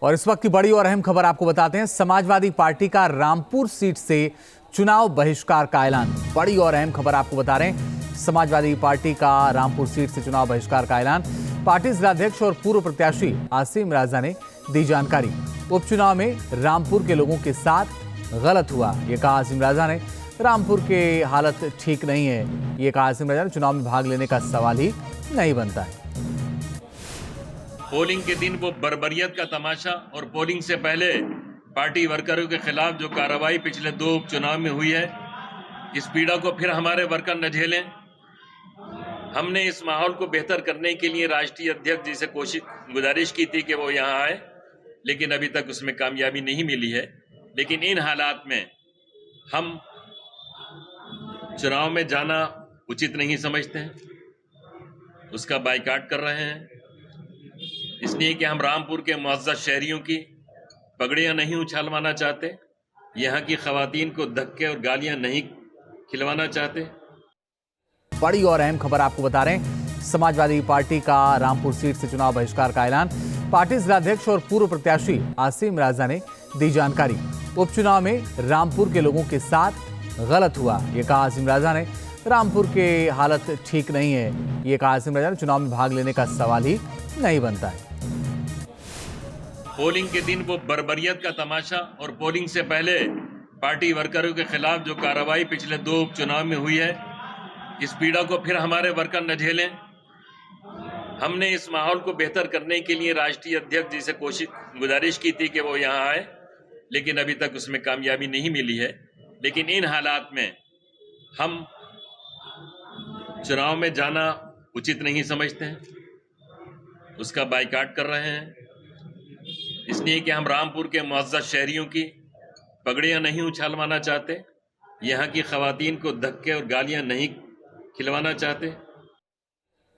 और इस वक्त की बड़ी और अहम खबर आपको बताते हैं। समाजवादी पार्टी का रामपुर सीट से चुनाव बहिष्कार का ऐलान। बड़ी और अहम खबर आपको बता रहे हैं। समाजवादी पार्टी का रामपुर सीट से चुनाव बहिष्कार का ऐलान। पार्टी जिलाध्यक्ष और पूर्व प्रत्याशी आसिम राजा ने दी जानकारी। उपचुनाव में रामपुर के लोगों के साथ गलत हुआ, ये कहा आसिम राजा ने। रामपुर के हालत ठीक नहीं है, ये कहा आसिम राजा ने। चुनाव में भाग लेने का सवाल ही नहीं बनता है। पोलिंग के दिन वो बर्बरियत का तमाशा और पोलिंग से पहले पार्टी वर्करों के खिलाफ जो कार्रवाई पिछले 2 उपचुनाव में हुई है, इस पीड़ा को फिर हमारे वर्कर न झेलें। हमने इस माहौल को बेहतर करने के लिए राष्ट्रीय अध्यक्ष जी से गुजारिश की थी कि वो यहाँ आए, लेकिन अभी तक उसमें कामयाबी नहीं मिली है। लेकिन इन हालात में हम चुनाव में जाना उचित नहीं समझते हैं, उसका बायकॉट कर रहे हैं, इसलिए कि हम रामपुर के मुअज़्ज़ज़ शहरियों की पगड़ियां नहीं उछालवाना चाहते, यहाँ की खवातीन को धक्के और गालियां नहीं खिलवाना चाहते। बड़ी और अहम खबर आपको बता रहे हैं। समाजवादी पार्टी का रामपुर सीट से चुनाव बहिष्कार का ऐलान। पार्टी जिलाध्यक्ष और पूर्व प्रत्याशी आसिम राजा ने दी जानकारी। उपचुनाव में रामपुर के लोगों के साथ गलत हुआ, ये कहा आसिम राजा ने। रामपुर के हालत ठीक नहीं है, ये कहा आसिम राजा ने। चुनाव में भाग लेने का सवाल ही नहीं बनता है। पोलिंग के दिन वो बर्बरियत का तमाशा और पोलिंग से पहले पार्टी वर्करों के खिलाफ जो कार्रवाई पिछले 2 उपचुनाव में हुई है, इस पीड़ा को फिर हमारे वर्कर न झेलें। हमने इस माहौल को बेहतर करने के लिए राष्ट्रीय अध्यक्ष जी से गुजारिश की थी कि वो यहाँ आए, लेकिन अभी तक उसमें कामयाबी नहीं मिली है। लेकिन इन हालात में हम चुनाव में जाना उचित नहीं समझते हैं, उसका बायकॉट कर रहे हैं, इसलिए कि हम रामपुर के मुअज़्ज़ज़ शहरियों की पगड़ियां नहीं उछालवाना चाहते, यहाँ की खवातीन को धक्के और गालियां नहीं खिलवाना चाहते।